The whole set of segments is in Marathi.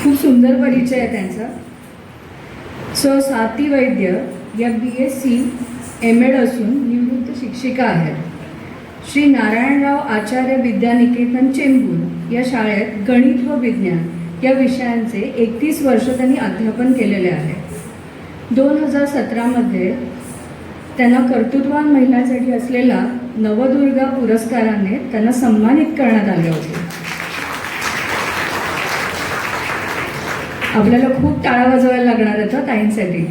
खूप सुंदर परिचय आहे त्यांचा. स्वाती वैद्य या BSc MAd असून निवृत्त शिक्षिका आहेत. श्री नारायणराव आचार्य विद्यानिकेतन चेंबूर या शाळेत गणित व विज्ञान या विषयांचे 31 वर्ष त्यांनी अध्यापन केलेले आहे. 2017मध्ये त्यांना कर्तृत्ववान महिलांसाठी असलेला नवदुर्गा पुरस्काराने त्यांना सन्मानित करण्यात आले होते. आपल्याला खूप टाळ्या वाजवायला लागणार आहेत ताईंसाठी.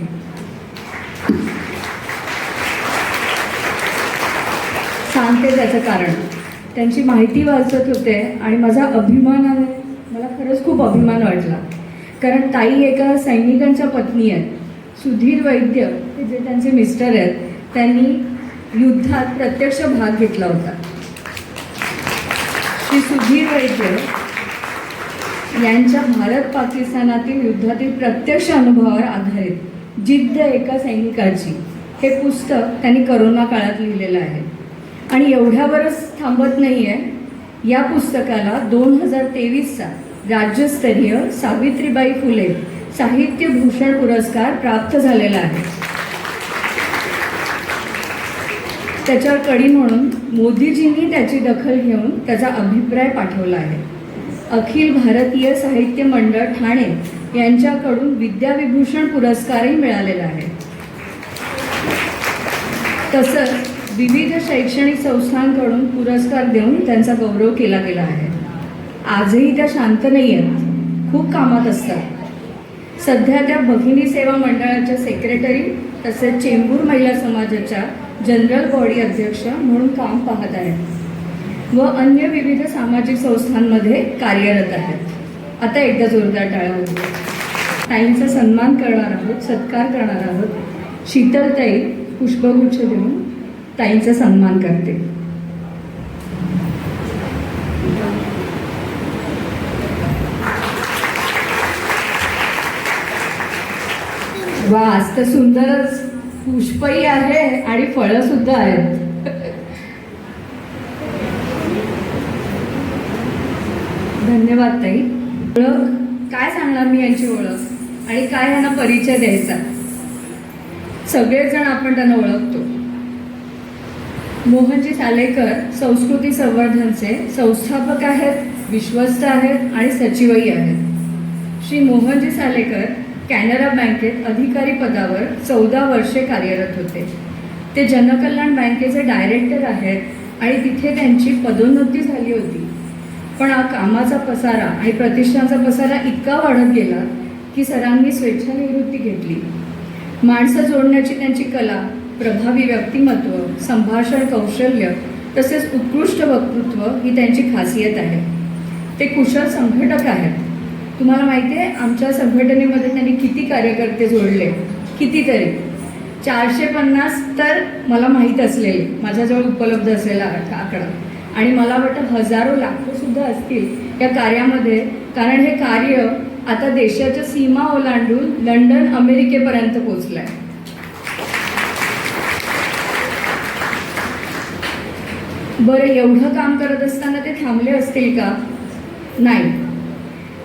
सांगते त्याचं कारण. त्यांची माहिती वाचत होते आणि माझा अभिमानाने मला खरंच खूप अभिमान वाटला. कारण ताई एका सैनिकांच्या पत्नी आहेत. सुधीर वैद्य हे जे त्यांचे मिस्टर आहेत त्यांनी युद्धात प्रत्यक्ष भाग घेतला होता. श्री सुधीर वैद्य यांच्या भारत पाकिस्तानातील युद्धातील प्रत्यक्ष अनुभवावर आधारित जिद्द एका सैनिकाची हे पुस्तक त्यांनी करोना काळात लिहिलेलं आहे. आणि एवढ्यावरच थांबत नाही आहे. या पुस्तकाला 2023चा राज्यस्तरीय सावित्रीबाई फुले साहित्य भूषण पुरस्कार प्राप्त झालेला आहे. त्याच्यावर कडी म्हणून मोदीजींनी त्याची दखल घेऊन त्याचा अभिप्राय पाठवला आहे. अखिल भारतीय साहित्य मंडळ ठाणे यांच्याकडून विद्याविभूषण पुरस्कारही मिळालेला आहे. तसंच विविध शैक्षणिक संस्थांकडून पुरस्कार देऊन त्यांचा गौरव केला गेला आहे. आजही त्या शांत नाही आहेत, खूप कामात असतात. सध्या त्या भगिनी सेवा मंडळाच्या सेक्रेटरी तसेच चेंबूर महिला समाजाच्या जनरल बॉडी अध्यक्ष म्हणून काम पाहत आहेत व अन्य विविध सामाजिक संस्थांमध्ये कार्यरत आहेत. आता एकदा जोरदार टाळ्या होत्या. ताईंचा सन्मान करणार आहोत, सत्कार करणार आहोत. शीतलताई पुष्पगुच्छ देऊन ताईंचा सन्मान करते. वा, आज तर सुंदरच पुष्पही आहे आणि फळं सुद्धा आहेत. धन्यवाद ताई. ओळख काय सांगणार मी यांची ओळख आणि काय यांना परिचय द्यायचा. सगळेच जण आपण त्यांना ओळखतो. मोहनजी सालेकर संस्कृती संवर्धनचे संस्थापक आहेत, विश्वस्त आहेत आणि सचिवही आहेत. श्री मोहनजी सालेकर कॅनरा बँकेत अधिकारी पदावर 14 वर्षे कार्यरत होते. ते जनकल्याण बँकेचे डायरेक्टर आहेत आणि तिथे त्यांची पदोन्नती झाली होती. पण हा कामाचा पसारा आणि प्रतिष्ठानचा पसारा इतका वाढत गेला की सरांनी स्वेच्छानिवृत्ती घेतली. माणसं जोडण्याची त्यांची कला, प्रभावी व्यक्तिमत्व, संभाषण कौशल्य तसेच उत्कृष्ट वक्तृत्व ही त्यांची खासियत आहे. ते कुशल संघटक आहेत. तुम्हाला माहिती आहे आमच्या संघटनेमध्ये त्यांनी किती कार्यकर्ते जोडले? कितीतरी 450 तर मला माहीत असलेले, माझ्याजवळ उपलब्ध असलेला आकडा. आणि मला वाटतं हजारो लाखो सुद्धा असतील या कार्यामध्ये. कारण हे कार्य आता देशाच्या सीमा ओलांडून लंडन अमेरिकेपर्यंत पोचलं आहे. बरं, एवढं काम करत असताना ते थांबले असतील का? नाही.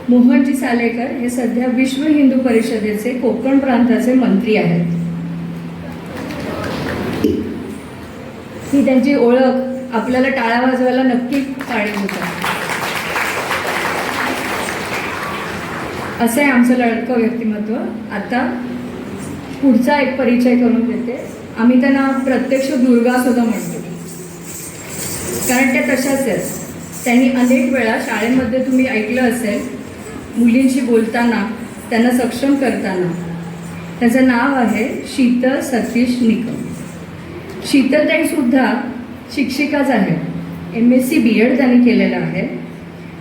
मोहनजी सालेकर हे सध्या विश्व हिंदू परिषदेचे कोकण प्रांताचे मंत्री आहेत. ही त्यांची ओळख आपल्याला टाळ्या वाजवायला नक्की कारणीभूत आहे. असं आहे आमचं लढकं व्यक्तिमत्व. आता पुढचा एक परिचय करून देते. आम्ही त्यांना प्रत्यक्ष दुर्गा सुद्धा म्हणतो, कारण त्या तशाच आहेत. त्यांनी अनेक वेळा शाळेमध्ये तुम्ही ऐकलं असेल, मुलींशी बोलताना, त्यांना सक्षम करताना. त्याचं नाव आहे शीतल सतीश निकम. शीतलताईसुद्धा शिक्षिकाच आहे. MSc BEd त्यांनी केलेलं आहे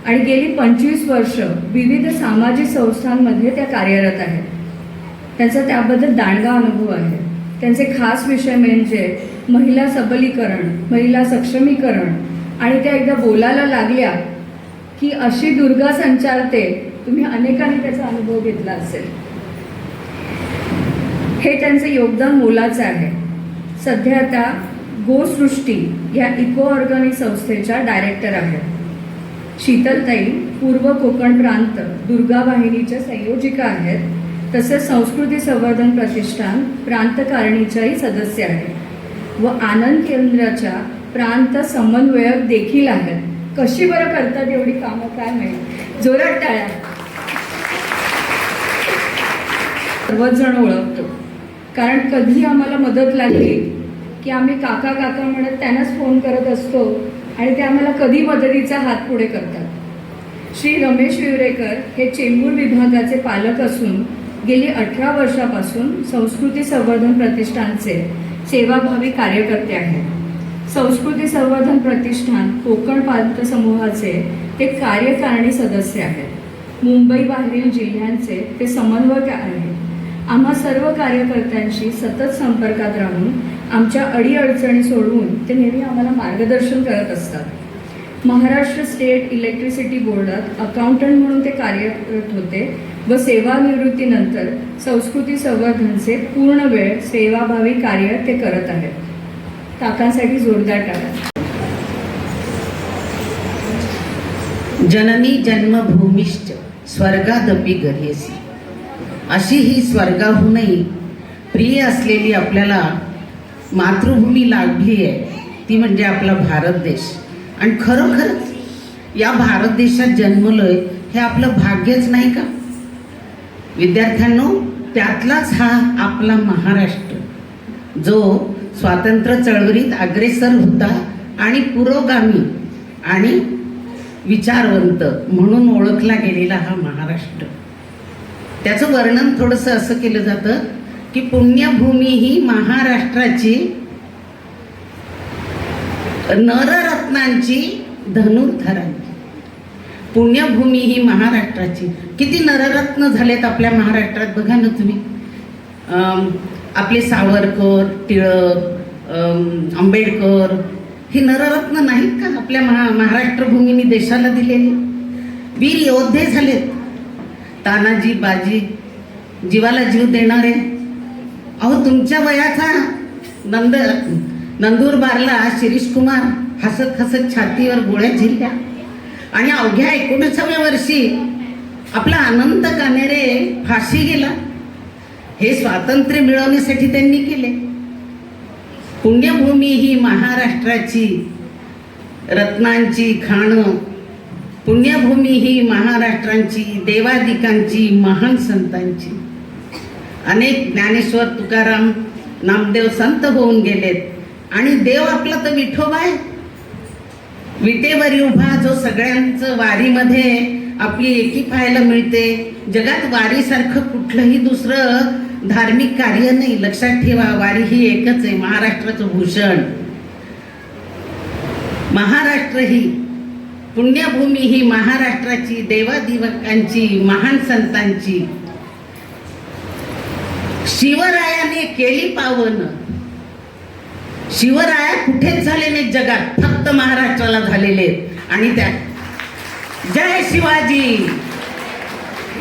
आणि गेली 25 वर्ष विविध सामाजिक संस्थांमध्ये त्या कार्यरत आहेत. त्यांचा त्याबद्दल दांडगा अनुभव आहे. त्यांचे खास विषय म्हणजे महिला सबलीकरण, महिला सक्षमीकरण. आणि त्या एकदा बोलायला लागल्या की अशी दुर्गा संचारते. तुम्ही अनेकांनी त्याचा अनुभव घेतला असेल. हे त्यांचं योगदान मोलाचं आहे. सध्या त्या गोसृष्टी या इको ऑर्गॅनिक संस्थेच्या डायरेक्टर आहेत. शीतलताई पूर्व कोकण प्रांत दुर्गा वाहिनीच्या संयोजिका आहेत. तसेच संस्कृती संवर्धन प्रतिष्ठान प्रांतकारिणीच्याही सदस्य आहेत व आनंद केंद्राच्या प्रांत समन्वयक देखील आहेत. कशी बरं करतात एवढी कामं, काय माहिती. जोरात टाळ्या. सर्वच जण ओळखतो, कारण कधी आम्हाला मदत लागली की आम्ही काका काका म्हणत त्यांनाच फोन करत असतो आणि ते आम्हाला कधी मदतीचा हात पुढे करतात. श्री रमेश विवरेकर हे चेंबूर विभागाचे पालक असून गेली 18 वर्षापासून संस्कृती संवर्धन प्रतिष्ठानचे सेवाभावी कार्यकर्ते आहेत. संस्कृती संवर्धन प्रतिष्ठान कोकण प्रांत समूहाचे ते कार्यकारिणी सदस्य आहेत. मुंबई बाहेरील जिल्ह्यांचे ते समन्वयक आहेत. आम्हा सर्व कार्यकर्त्यांशी सतत संपर्कात राहून आमच्या अडीअडचणी सोडवून ते नेहमी आम्हाला मार्गदर्शन करत असतात. महाराष्ट्र स्टेट इलेक्ट्रिसिटी बोर्डात अकाउंटंट म्हणून ते कार्यरत होते व सेवानिवृत्तीनंतर संस्कृती संवर्धनचे पूर्ण वेळ सेवाभावी कार्य ते करत आहेत. काकांसाठी जोरदार टाळ्या. जननी जन्मभूमिश्च स्वर्गादपि गरीयसी. अशी ही स्वर्गाहूनही प्रिय असलेली आपल्याला मातृभूमी लाभली आहे, ती म्हणजे आपला भारत देश. आणि खरोखरच या भारत देशात जन्मलोय हे आपलं भाग्यच नाही का विद्यार्थ्यांनो? त्यातलाच हा आपला महाराष्ट्र, जो स्वातंत्र्य चळवळीत अग्रेसर होता आणि पुरोगामी आणि विचारवंत म्हणून ओळखला गेलेला हा महाराष्ट्र. त्याचं वर्णन थोडंसं असं केलं जातं की पुण्यभूमी ही महाराष्ट्राची नररत्नांची धनुर्धरांची. पुण्यभूमी ही महाराष्ट्राची. किती नररत्न झालेत आपल्या महाराष्ट्रात बघा ना तुम्ही. आपले सावरकर, टिळक, आंबेडकर ही नररत्न नाहीत का आपल्या महाराष्ट्र भूमीने देशाला दिलेली? वीर योद्धे झालेत. तानाजी, बाजी, जीवाला जीव देणारे. अहो, तुमच्या वयाचा नंदुरबारला शिरीष कुमार हसत हसत छातीवर गोळ्या झेलल्या आणि अवघ्या 19व्या वर्षी आपला अनंत कानेरे फाशी गेला. हे स्वातंत्र्य मिळवण्यासाठी त्यांनी केले. पुण्यभूमी ही महाराष्ट्राची रत्नांची खाणं. पुण्यभूमी ही महाराष्ट्रांची देवादिकांची महान संतांची. अनेक ज्ञानेश्वर, तुकाराम, नामदेव संत होऊन गेलेत आणि देव आपला तर विठोबा आहे. विटेवरी उभा जो सगळ्यांचं वारीमध्ये आपली एकी पाहायला मिळते. जगात वारीसारखं कुठलंही दुसरं धार्मिक कार्य नाही. लक्षात ठेवा, वारी ही एकच आहे, महाराष्ट्राचं भूषण. महाराष्ट्र ही पुण्यभूमी ही महाराष्ट्राची देवादिवकांची महान संतांची. शिवरायाने केली पावन. शिवराया कुठेच झाले नाहीत जगात, फक्त महाराष्ट्राला झालेले आहेत. आणि त्या जय शिवाजी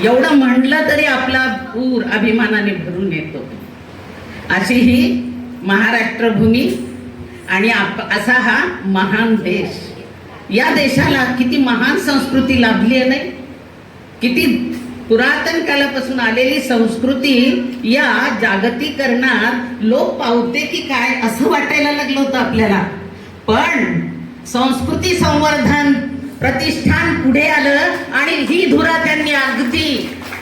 एवढं म्हणलं तरी आपला पूर अभिमानाने भरून येतो. अशी ही महाराष्ट्र भूमी आणि असा हा महान देश. या देशाला किती महान संस्कृती लाभली आहे नाही, किती पुरातन कालापासून आलेली संस्कृती या जागतिकीकरणात लोप पावते की काय असं वाटायला लागलं होतं आपल्याला. पण संस्कृती संवर्धन प्रतिष्ठान पुढे आलं आणि ही धुरा त्यांनी अगदी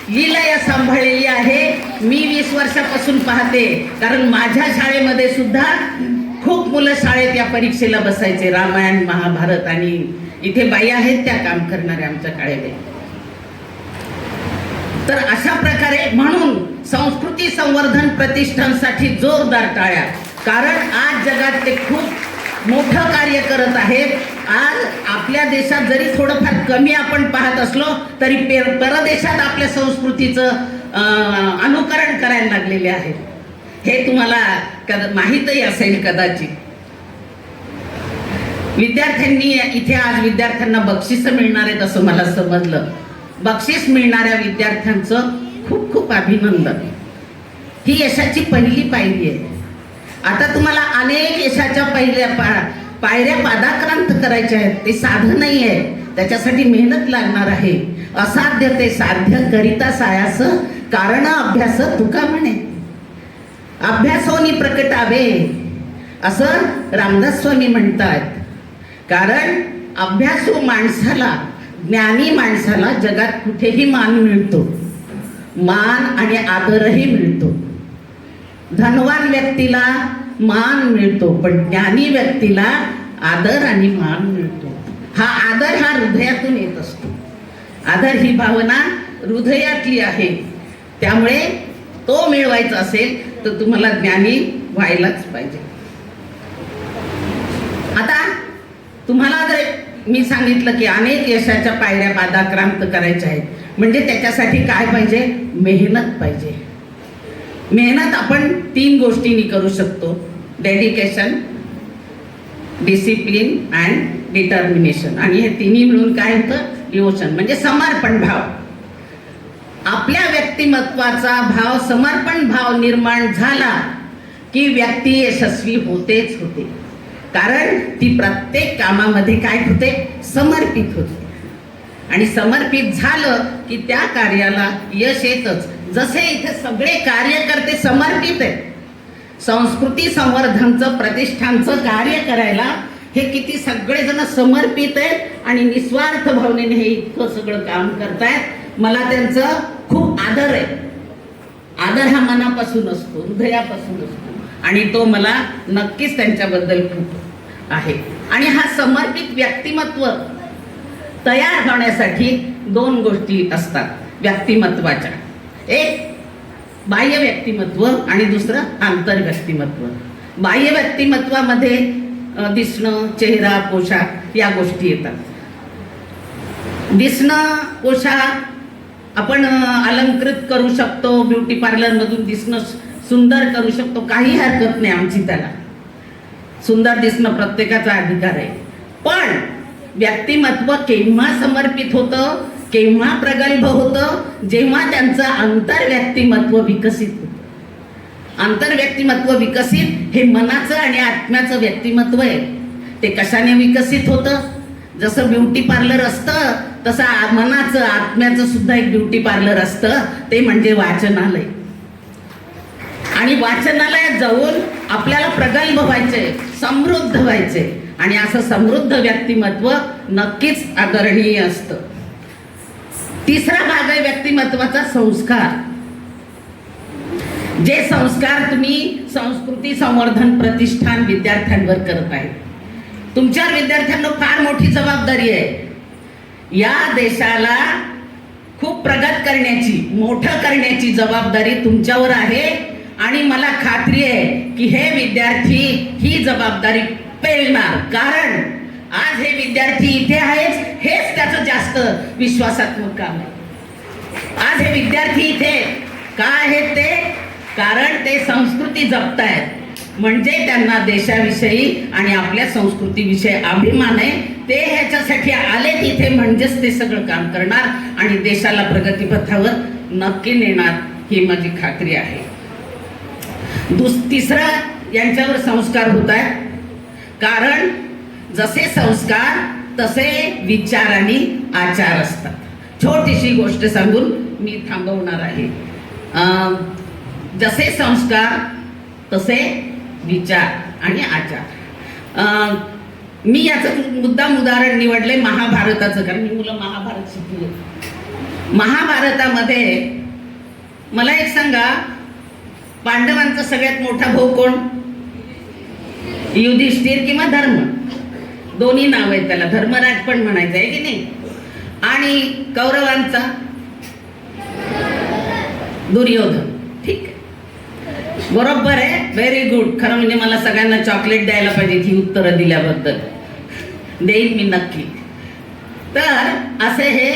लीलया सांभाळलेली आहे. मी 20 वर्षापासून पाहते, कारण माझ्या शाळेमध्ये सुद्धा खूप मुलं शाळेत या परीक्षेला बसायचे, रामायण महाभारत, आणि इथे बाई आहेत त्या काम करणाऱ्या आमच्या शाळेमध्ये. तर अशा प्रकारे म्हणून संस्कृती संवर्धन प्रतिष्ठानसाठी जोरदार टाळ्या, कारण आज जगात ते खूप मोठं कार्य करत आहेत. आज आपल्या देशात जरी थोडंफार कमी आपण पाहत असलो तरी परदेशात आपल्या संस्कृतीचं अनुकरण करायला लागलेले आहेत. हे तुम्हाला माहीतही असेल कदाचित. विद्यार्थ्यांनी इथे आज विद्यार्थ्यांना बक्षीस मिळणार आहेत असं मला समजलं. बक्षीस मिळणाऱ्या विद्यार्थ्यांचं खूप खूप अभिनंदन. ही यशाची पहिली पायरी आहे. आता तुम्हाला अनेक यशाच्या पहिल्या पायऱ्या पादाक्रांत करायच्या आहेत. ते साधं नाही आहे, त्याच्यासाठी मेहनत लागणार आहे. असाध्य ते साध्य करिता सायास, कारण अभ्यास तुका म्हणे. अभ्यासोनी प्रकटावे असं रामदास स्वामी म्हणतात. कारण अभ्यासू माणसाला, ज्ञानी माणसाला जगात कुठेही मान मिळतो, मान आणि आदरही मिळतो. धनवान व्यक्तीला मान मिळतो, पण ज्ञानी व्यक्तीला आदर आणि मान मिळतो. हा आदर हा हृदयातून येत असतो. आदर ही भावना हृदयातली आहे. त्यामुळे तो मिळवायचा असेल तर तुम्हाला ज्ञानी व्हायलाच पाहिजे. आता तुम्हाला जर मी सांगितलं की अनेक यशाच्या पायऱ्या पादाक्रांत करायच्या आहेत, म्हणजे त्याच्यासाठी काय पाहिजे? मेहनत पाहिजे. मेहनत आपण 3 गोष्टींनी करू शकतो: डेडिकेशन, डिसिप्लिन अँड डिटर्मिनेशन. आणि हे तिन्ही मिळून काय होतं? डिवोशन, म्हणजे समर्पण भाव. आपल्या व्यक्तिमत्वाचा भाव, समर्पण भाव निर्माण झाला की व्यक्ती यशस्वी होतेच होते. कारण ती प्रत्येक कामामध्ये काय होते? समर्पित होते. आणि समर्पित झालं की त्या कार्याला यश येतच. जसे इथे सगळे कार्यकर्ते समर्पित आहेत. संस्कृती संवर्धनचं प्रतिष्ठानचं कार्य करायला हे किती सगळेजण समर्पित आहेत आणि निस्वार्थ भावनेने हे इतकं सगळं काम करतायत. मला त्यांचं खूप आदर आहे. आदर हा मनापासून असतो, हृदयापासून असतो, आणि तो मला नक्कीच त्यांच्याबद्दल खूप आहे. आणि हा समर्पित व्यक्तिमत्व तयार होण्यासाठी 2 गोष्टी असतात व्यक्तिमत्वाच्या. एक बाह्य व्यक्तिमत्व आणि दुसरं आंतर व्यक्तिमत्व. बाह्य व्यक्तिमत्वामध्ये दिसणं, चेहरा, पोशाख या गोष्टी येतात. दिसणं, पोशाख आपण अलंकृत करू शकतो, ब्युटी पार्लरमधून दिसणं सुंदर करू शकतो, काही हरकत नाही आमची त्याला. सुंदर दिसणं प्रत्येकाचा अधिकार आहे. पण व्यक्तिमत्व केव्हा समर्पित होतं, केव्हा प्रगल्भ होतं? जेव्हा त्यांचं आंतर व्यक्तिमत्व विकसित होतं. आंतर व्यक्तिमत्व विकसित हे मनाचं आणि आत्म्याचं व्यक्तिमत्व आहे. ते कशाने विकसित होतं? जसं ब्युटी पार्लर असतं तसं मनाचं, आत्म्याचं सुद्धा एक ब्युटी पार्लर असतं. ते म्हणजे वाचनालय. आणि वाचनालयात जाऊन आपल्याला प्रगल्भ व्हायचे, समृद्ध व्हायचे, आणि असं समृद्ध व्यक्तिमत्व नक्कीच आदरणीय असतं. तिसरा भाग आहे व्यक्तिमत्वाचा संस्कार. जे संस्कार तुम्ही संस्कृती संवर्धन प्रतिष्ठान विद्यार्थ्यांवर करत आहे. तुमच्यावर विद्यार्थ्यांना फार मोठी जबाबदारी आहे. या देशाला खूप प्रगत करण्याची, मोठं करण्याची जबाबदारी तुमच्यावर आहे. आणि मला खात्री आहे की हे विद्यार्थी ही जबाबदारी पेलणार. कारण आज हे विद्यार्थी इथे आहेत, हेच त्याचं जास्त विश्वासात्मक काम आहे. आज हे विद्यार्थी इथे का आहेत? ते कारण ते संस्कृती जपतायत. म्हणजे त्यांना देशाविषयी आणि आपल्या संस्कृतीविषयी अभिमान आहे. ते ह्याच्यासाठी आले तिथे, म्हणजेच ते सगळं काम करणार आणि देशाला प्रगतीपथावर नक्की नेणार, ही माझी खात्री आहे. तिसरा यांच्यावर संस्कार होत आहेत. कारण जसे संस्कार तसे विचार आणि आचार असतात. छोटीशी गोष्ट सांगून मी थांबवणार आहे. जसे संस्कार तसे विचार आणि आचार. मी याचं मुद्दाम उदाहरण निवडले महाभारताचं, कारण मी मुलं महाभारत शिकले. महाभारतामध्ये मला एक सांगा, पांडवांचा सगळ्यात मोठा भाऊ कोण? युधिष्ठिर किंवा धर्म, दोन्ही नाव आहेत त्याला, धर्मराज पण म्हणायचं आहे की नाही. आणि कौरवांचा दुर्योधन. ठीक आहे, बरोबर आहे, व्हेरी गुड. खरं म्हणजे मला सगळ्यांना चॉकलेट द्यायला पाहिजे ही उत्तरं दिल्याबद्दल. देईन मी नक्की. तर असे हे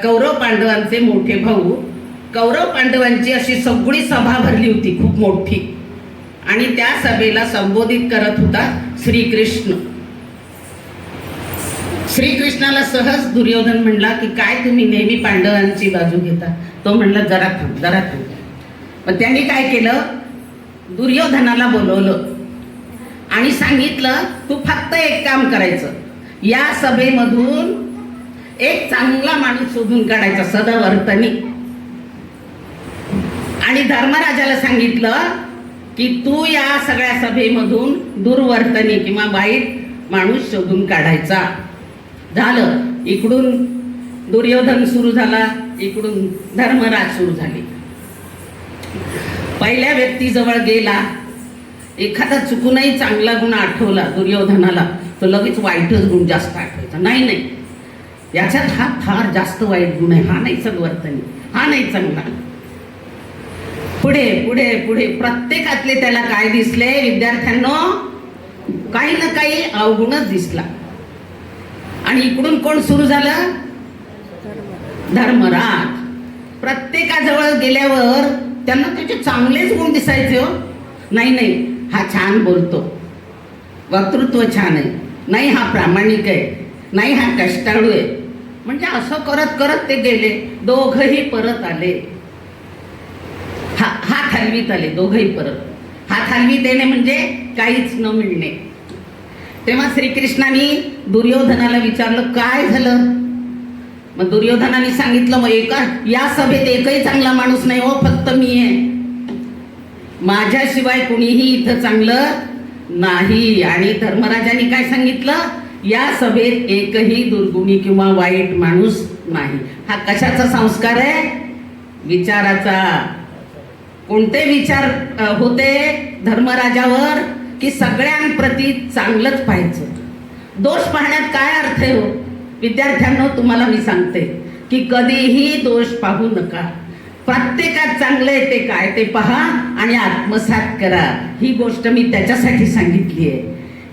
कौरव पांडवांचे मोठे भाऊ. कौरव पांडवांची अशी सगळी सभा भरली होती, खूप मोठी, आणि त्या सभेला संबोधित करत होता श्रीकृष्ण. श्रीकृष्णाला सहज दुर्योधन म्हणला की काय तुम्ही नेहमी पांडवांची बाजू घेता? तो म्हणला जरा थांब, जरा थांब. पण त्यांनी काय केलं, दुर्योधनाला बोलवलं आणि सांगितलं तू फक्त एक काम करायचं, या सभेमधून एक चांगला माणूस शोधून काढायचा, सदवर्तनी. आणि धर्मराजाला सांगितलं की तू या सगळ्या सभेमधून दुर्वर्तनी किंवा वाईट माणूस शोधून काढायचा. झालं, इकडून दुर्योधन सुरू झाला, इकडून धर्मराज सुरू झाले. पहिल्या व्यक्तीजवळ गेला, एखादा चुकूनही चांगला गुण आठवला दुर्योधनाला तर लगेच वाईटच गुण जास्त आठवायचा. नाही नाही, याच्यात हा फार जास्त वाईट गुण आहे, हा नाही सद्वर्तनी, हा नाही चांगला. पुढे पुढे पुढे प्रत्येकातले त्याला काय दिसले विद्यार्थ्यांनो, काही ना काही अवगुणच दिसला. आणि इकडून कोण सुरू झालं? धर्मराज. प्रत्येकाजवळ गेल्यावर त्यांना त्याचे चांगलेच गुण दिसायचे. हो, नाही नाही, हा छान बोलतो, वक्तृत्व छान आहे, नाही हा प्रामाणिक आहे, नाही हा कष्टाळू आहे. म्हणजे असं करत करत ते गेले. दोघही परत आले, हात हलवीत आले दोघही परत. हात हलवीत येणे म्हणजे काहीच न मिळणे. तेव्हा श्रीकृष्णाने दुर्योधनाला विचारलं काय झालं? मग दुर्योधनाने सांगितलं मग या सभेत एकही चांगला माणूस नाही हो, फक्त मी आहे, माझ्याशिवाय कुणीही इथं चांगलं नाही. आणि धर्मराजाने काय सांगितलं, या सभेत एकही दुर्गुणी किंवा वाईट माणूस नाही. हा कशाचा संस्कार आहे? विचाराचा. कोणते विचार होते धर्मराजावर? की सगळ्यांप्रती चांगलंच पाहायचं. दोष पाहण्यात काय अर्थ आहे हो विद्यार्थ्यांनो? तुम्हाला मी सांगते की कधीही दोष पाहू नका. प्रत्येकात चांगलं आहे ते काय ते पहा आणि आत्मसात करा. ही गोष्ट मी त्याच्यासाठी सांगितली आहे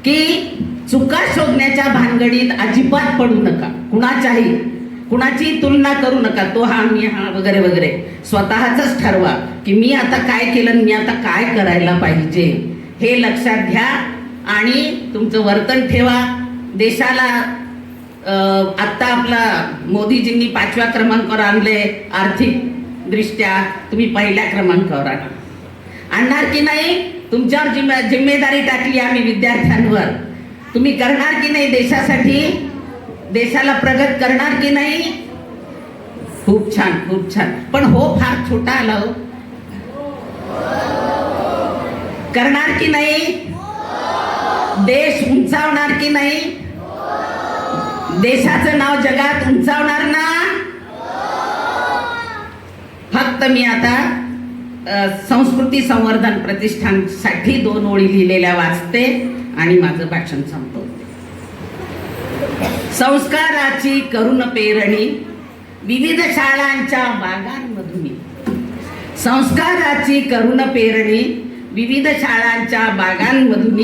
की चुका शोधण्याच्या भानगडीत अजिबात पडू नका. कुणाची तुलना करू नका, तो हा मी हा वगैरे वगैरे. स्वतःच ठरवा की मी आता काय केलं, मी आता काय करायला पाहिजे, हे लक्षात घ्या आणि तुमचं वर्तन ठेवा. देशाला आत्ता आपला मोदीजींनी 5व्या क्रमांकावर आणले आर्थिक दृष्ट्या, तुम्ही पहिल्या क्रमांकावर आणणार की नाही? तुमच्यावर जिम्मेदारी टाकली आम्ही विद्यार्थ्यांवर. तुम्ही करणार की नाही देशासाठी? देशाला प्रगत करणार की नाही? खूप छान, खूप छान. पण हो फार छोटा आला हो. करणार की नाही? देश उंचावणार की नाही? देशाचं नाव जगात उंचावणार ना? फक्त मी आता संस्कृती संवर्धन प्रतिष्ठानसाठी 2 ओळी लिहिलेल्या वाचते आणि माझं भाषण संपवते. संस्काराची करुण पेरणी विविध शाळांच्या बागांमधून. संस्काराची करुण पेरणी विविध शाळांच्या बागांमधून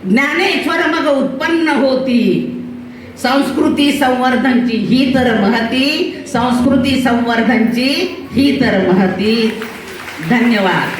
ज्ञानेश्वर मग उत्पन्न होती. संस्कृती संवर्धनची ही तर महती, संस्कृती संवर्धनची ही तर महती. धन्यवाद.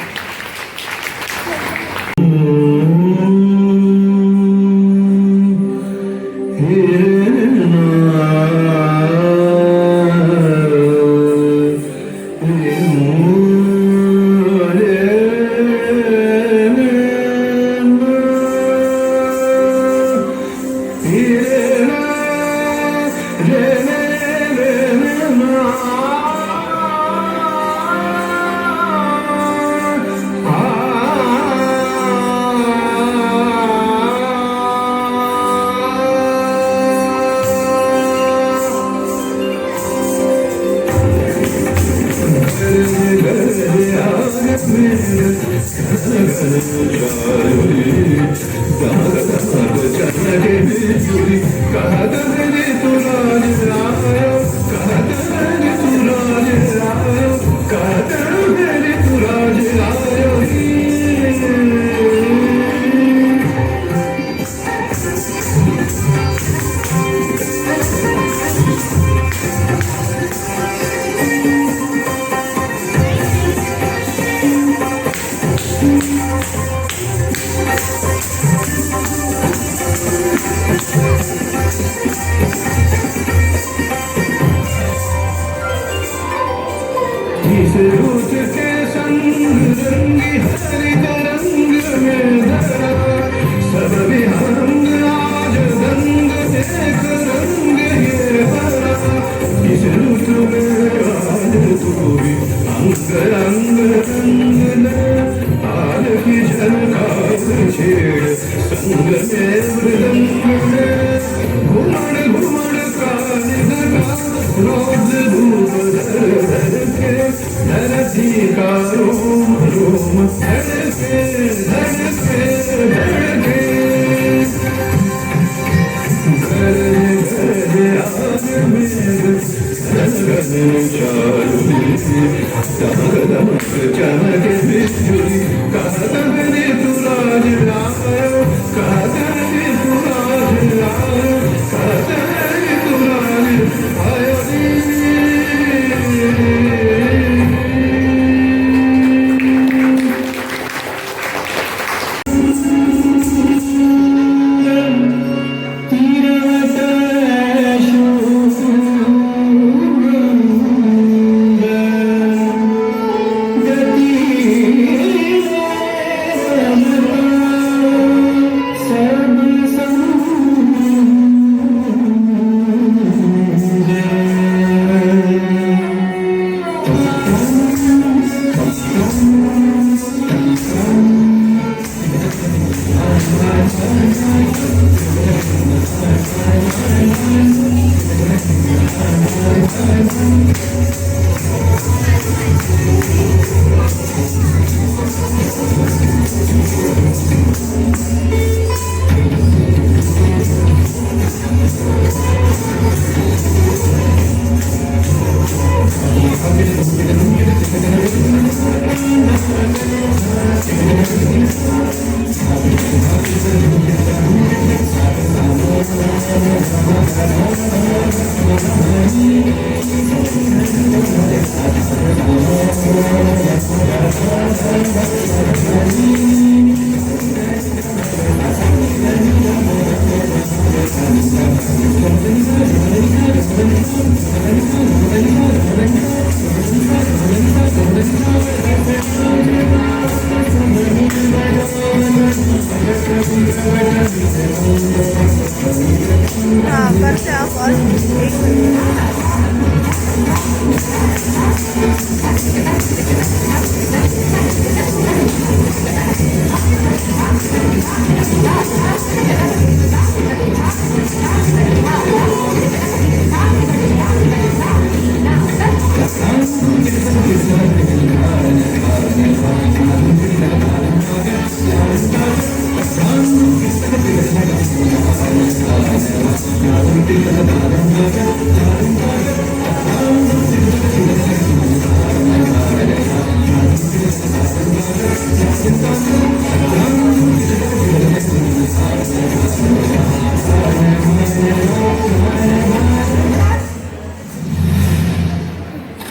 जिस रुत के संग रंगी हरित रंग में धरा सब विहंग आज रंग देख रंग ये भरा इस रुत में आज तू भी अंग रंग रंग ले आल की झलकार छेड़ संग में मृदंग में घुमड़ घुमड़ काली लगा रोज धूप धर के धरती का रोम रोम धड़के धड़के धड़के घर घर आग में गगन चालू दमक दमक चमक बिजुली कागने तुराज आयो कागने तुराज आयो कागने तुराज आयो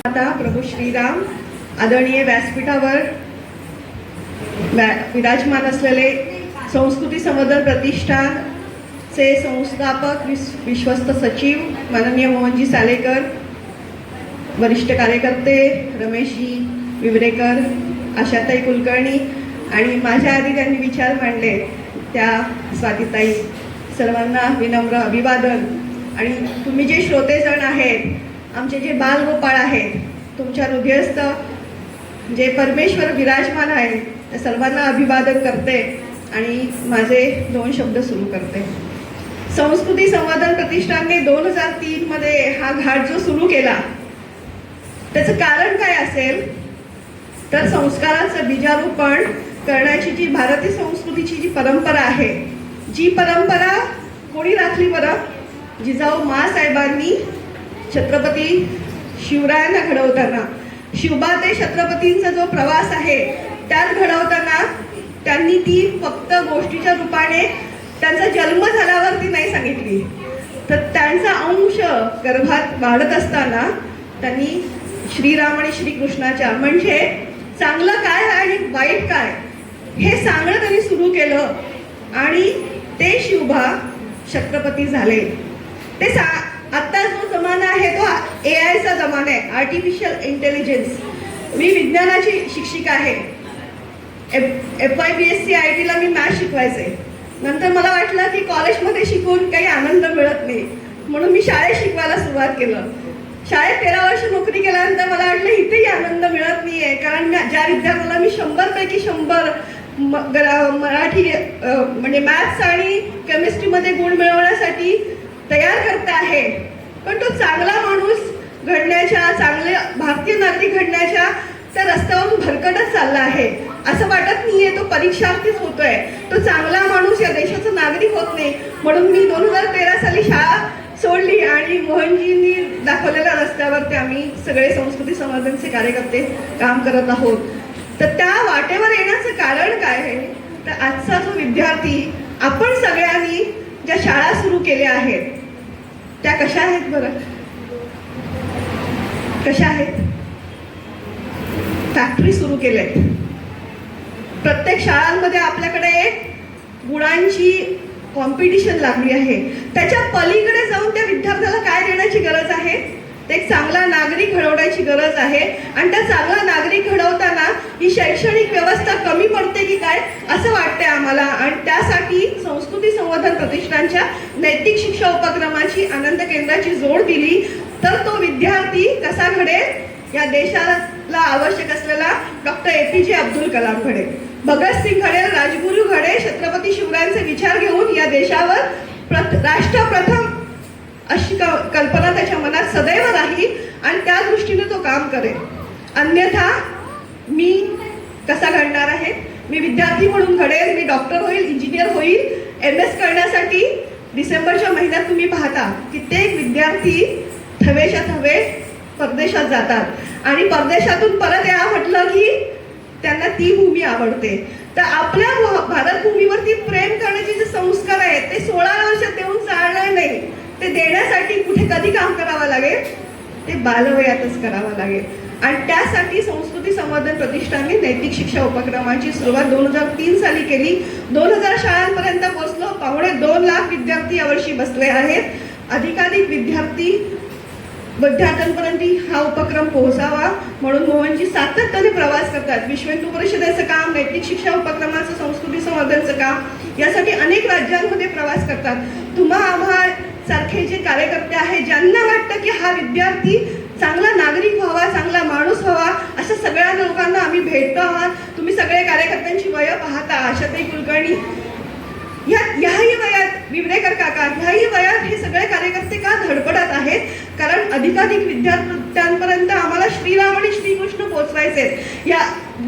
आता प्रभू श्रीराम आदरणीय व्यासपीठावर विराजमान असलेले संस्कृती संवर्धन प्रतिष्ठानचे संस्थापक विश्वस्त सचिव माननीय मोहनजी सालेकर, वरिष्ठ कार्यकर्ते रमेशजी विवरेकर, आशाताई कुलकर्णी आणि माझ्या आधी त्यांनी विचार मांडले त्या स्वातीताई, सर्वांना विनम्र अभिवादन. आणि तुम्ही जे श्रोतेजण आहेत, आमचे जे बालगोपाळ आहेत, तुमच्या हृदयस्थ जे परमेश्वर विराजमान आहे, त्या सर्वांना अभिवादन करते आणि माझे 2 शब्द सुरू करते. संस्कृती संवर्धन प्रतिष्ठानने 2003 मध्ये हा घाट जो सुरू केला, त्याचं कारण काय असेल तर संस्कारांचं बीजारोपण करण्याची जी भारतीय संस्कृतीची जी परंपरा आहे, जी परंपरा कोणी राखली बरं? जिजाऊ माँसाहेबांनी छत्रपती शिवरायांना घडवताना, शिवबा ते छत्रपतींचा जो प्रवास आहे त्यात घडवताना त्यांनी ती फक्त गोष्टीच्या रूपाने त्यांचा जन्म झाल्यावरती नाही सांगितली, तर त्यांचा अंश गर्भात वाढत असताना त्यांनी श्रीराम आणि श्रीकृष्णाच्या म्हणजे चांगलं काय आणि वाईट काय हे सांगणं त्यांनी सुरू केलं आणि ते शिवबा छत्रपती झाले. ते आता जो जमाना आहे तो AIचा जमाना आहे, आर्टिफिशियल इंटेलिजन्स. मी विज्ञानाची शिक्षिका आहे. FYBSc IITला मी मॅथ्स शिकवायचे. नंतर मला वाटलं की कॉलेजमध्ये शिकून काही आनंद मिळत नाही, म्हणून मी शाळेत शिकवायला सुरुवात केलं. शाळेत 13 वर्ष नोकरी केल्यानंतर मला वाटलं इथेही आनंद मिळत नाहीये, कारण ज्या विद्यार्थ्याला मी 100 पैकी 100 मराठी म्हणजे मॅथ्स आणि केमिस्ट्रीमध्ये गुण मिळवण्यासाठी तयार करते आहे, पण तो चांगला माणूस घडण्याच्या, चांगले भारतीय नागरिक घडण्याच्या त्या रस्त्यावरून भरकटच चालला आहे. असं वाटत नाहीये तो परीक्षार्थीच होतोय, तो चांगला माणूस या देशाचा नागरिक होत नाही. म्हणून मी 2013 साली शाळा सोडली आणि मोहनजींनी दाखवलेल्या रस्त्यावरती आम्ही सगळे संस्कृती संवर्धनचे कार्यकर्ते काम करत आहोत. तर त्या वाटेवर येण्याचं कारण काय आहे? तर आजचा जो विद्यार्थी, आपण सगळ्यांनी ज्या शाळा सुरू केल्या आहेत त्या कशा आहेत बरं? कशा आहेत? फॅक्टरी सुरू केल्यात. प्रत्येक शाळांमध्ये आपल्याकडे एक गुणांची कॉम्पिटिशन लागली आहे. त्याच्या पलीकडे जाऊन त्या विद्यार्थ्याला काय देण्याची गरज आहे? ते एक चांगला नागरिक घडवण्याची गरज आहे. आणि त्या चांगला नागरिक घडवताना ही शैक्षणिक व्यवस्था कमी पडते की काय असं वाटतंय आम्हाला. आणि त्यासाठी संस्कृती संवर्धन प्रतिष्ठानच्या नैतिक शिक्षा उपक्रमाची आनंद केंद्राची जोड दिली तर तो विद्यार्थी कसा घडेल? या देशाला आवश्यक असलेला डॉक्टर APJ अब्दुल कलाम घडेल, भगतसिंग घडेल, राजगुरू घडेल. छत्रपती शिवरायांचे विचार घेऊन या देशावर राष्ट्र प्रथम अशी कल्पना त्याच्या मनात सदैव राहील आणि त्या दृष्टीने तो काम करेल. अन्यथा मी कसा घडणार आहे? मी विद्यार्थी म्हणून घडेल, मी डॉक्टर होईल, इंजिनियर होईल. MS करण्यासाठी डिसेंबरच्या महिन्यात तुम्ही पाहता कित्येक विद्यार्थी थवेच्या थवे परदेशात जातात आणि परदेशातून परत या म्हटलं की त्यांना ती भूमी आवडते. तर आपल्या भारत भूमीवरती प्रेम करण्याचे जे संस्कार आहेत ते 16 वर्षात देऊन चालणार नाही. ते देण्यासाठी कुठे कधी काम करावं लागेल? ते बालवयातच करावं लागेल. आणि त्यासाठी संस्कृती संवर्धन प्रतिष्ठानने नैतिक शिक्षा उपक्रमाची सुरुवात 2003 साली केली. 2000 शाळांपर्यंत पोहोचलो. 2.25 लाख विद्यार्थी यावर्षी बसले आहेत. अधिकाधिक विद्यार्थ्यांपर्यंत हा उपक्रम पोहोचावा म्हणून मोहनजी सातत्याने प्रवास करतात. विश्व हिंदू परिषदेचं काम, नैतिक शिक्षा उपक्रमाचं, संस्कृती संवर्धनचं काम यासाठी अनेक राज्यांमध्ये प्रवास करतात. आम्हा सारखे जे कार्यकर्ते आहेत ज्यांना वाटतं की हा विद्यार्थी चांगला नागरिक व्हावा, चांगला माणूस व्हावा, अशा सगळ्या लोकांना आम्ही भेटतो आहात. तुम्ही सगळे कार्यकर्त्यांची वय पाहता. आशाताई कुलकर्णी ह्याही वयात, विवरेकर काका ह्याही वयात हे सगळे कार्यकर्ते का धडपडत आहेत? कारण अधिकाधिक विद्यार्थ्यांपर्यंत आम्हाला श्रीराम आणि श्रीकृष्ण पोहोचवायचे. या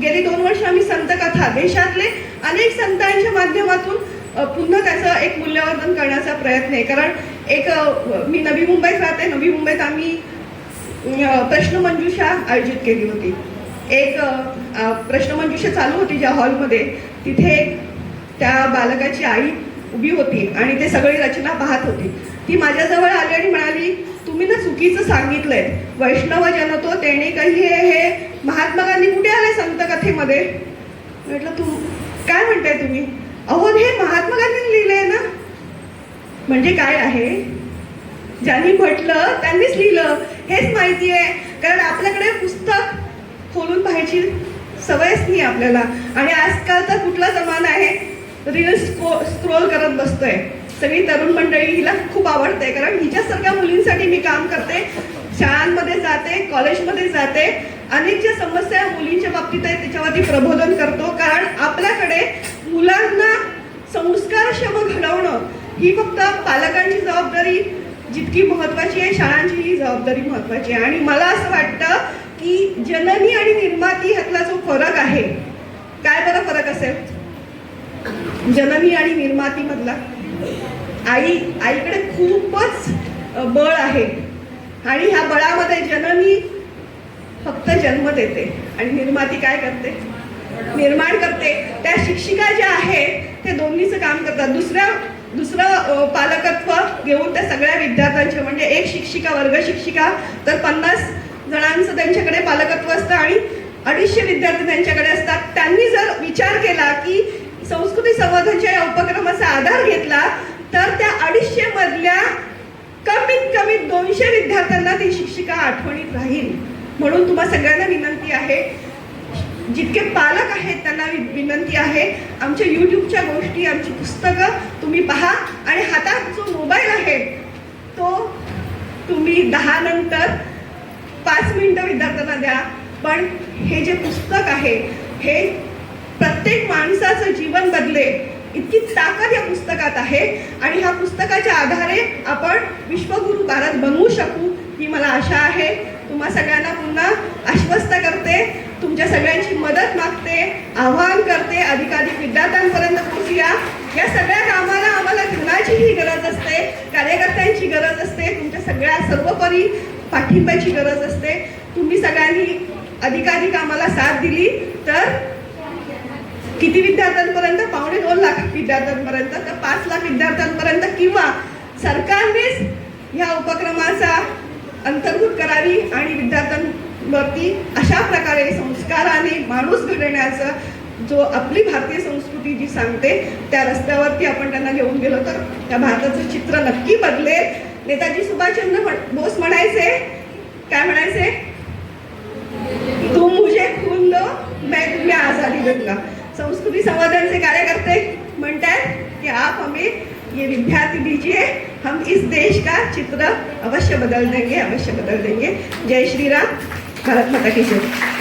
गेली 2 वर्ष आम्ही संत कथा, देशातले अनेक संतांच्या माध्यमातून पुन्हा त्याचं एक मूल्यवर्धन करण्याचा प्रयत्न आहे. कारण मी नवी मुंबईत राहते. नवी मुंबईत आम्ही प्रश्नमंजुषा आयोजित केली होती. एक प्रश्नमंजुषा चालू होती ज्या हॉलमध्ये, तिथे त्या बालकाची आई उभी होती आणि ते सगळी रचना पाहत होती. ती माझ्याजवळ आली आणि म्हणाली, तुम्ही ना चुकीचं सांगितलंय, वैष्णव जनतो तेणे काही हे महात्मा गांधी कुठे आले संत कथेमध्ये? म्हटलं तू काय म्हणताय तुम्ही? अहो हे महात्मा गांधींनी लिहिलंय ना. म्हणजे काय आहे? ज्यांनी म्हटलं त्यांनीच लिहिलं हेच माहिती आहे. कारण आपल्याकडे पुस्तक खोलून पाहायची सवयच नाही आपल्याला. आणि आजकालचा कुठला जमाना आहे? रील्स स्क्रोल करत बसतोय. सगळी तरुण मंडळी हिला खूप आवडते, कारण हिच्यासारख्या मुलींसाठी मी काम करते. शाळांमध्ये जाते, कॉलेजमध्ये जाते. अनेक ज्या समस्या मुलींच्या बाबतीत आहेत त्याच्यावरती प्रबोधन करतो. कारण आपल्याकडे मुलांना संस्कारक्षम घडवणं ही फक्त पालकांची जबाबदारी जितकी महत्वाची आहे, शाळांची जबाबदारी महत्वाची आहे. आणि मला असं वाटतं की जननी आणि निर्माती ह्यातला जो फरक आहे काय बरं फरक असेल जननी आणि निर्माती मधला? आईकडे खूपच बळ आहे आणि ह्या बळामध्ये जननी फक्त जन्म देते आणि निर्माती काय करते? निर्माण करते. त्या शिक्षिका ज्या आहेत ते दोन्हीचं काम करतात. दुसरं पालकत्व घेऊन त्या सगळ्या विद्यार्थ्यांचे, म्हणजे एक शिक्षिका, वर्ग शिक्षिका तर 50 जणांचं त्यांच्याकडे पालकत्व असतं आणि 250 विद्यार्थी त्यांच्याकडे असतात. त्यांनी जर विचार केला की संस्कृती संवर्धनच्या या उपक्रमाचा आधार घेतला तर त्या 250 मधल्या कमीत कमी 200 विद्यार्थ्यांना ती शिक्षिका आठवणीत राहील. म्हणून तुम्हा सगळ्यांना विनंती आहे, जितके पालक आहेत त्यांना विनंती आहे, आमच्या यूट्यूबच्या गोष्टी, आमची पुस्तकं तुम्ही पहा आणि हातात जो मोबाईल आहे तो तुम्ही 10 नंतर 5 मिनिटं विद्यार्थ्यांना द्या. पण हे जे पुस्तक आहे हे प्रत्येक माणसाचं जीवन बदलेल इतकी ताकद या पुस्तकात आहे आणि ह्या पुस्तकाच्या आधारे आपण विश्वगुरु भारत बनवू शकू ही मला आशा आहे. तुम्हा सगळ्यांना पुन्हा आश्वस्त करते, तुमच्या सगळ्यांची मदत मागते, आवाहन करते, अधिकाधिक विद्यार्थ्यांपर्यंत पोहोचूया. या सगळ्या कामाला आम्हाला धनाचीही गरज असते, कार्यकर्त्यांची गरज असते, तुमच्या सगळ्या सर्वोपरी पाठिंब्याची गरज असते. तुम्ही सगळ्यांनी अधिकाधिक आम्हाला साथ दिली तर किती विद्यार्थ्यांपर्यंत? 2.25 लाख विद्यार्थ्यांपर्यंत, तर 5 लाख विद्यार्थ्यांपर्यंत किंवा सरकारनेच ह्या उपक्रमाचा अंतर्भूत करावी आणि विद्यार्थ्यांवरती अशा प्रकारे संस्काराने माणूस घडवण्याचं जो आपली भारतीय संस्कृती जी सांगते त्या रस्त्यावरती आपण त्यांना घेऊन गेलो तर त्या भारताचं चित्र नक्की बदलेल. नेताजी सुभाषचंद्र बोस म्हणायचे, काय म्हणायचे? तुम मुझे खून दो मैं तुम्हें आजादी दूंगा. संस्कृती संवर्धनचे कार्यकर्ते म्हणतात की आप हमें ये विद्यार्थी दीजिए, हम इस देश का चित्र अवश्य बदल देंगे, अवश्य बदल देंगे. जय श्री राम, भारत माता की जय.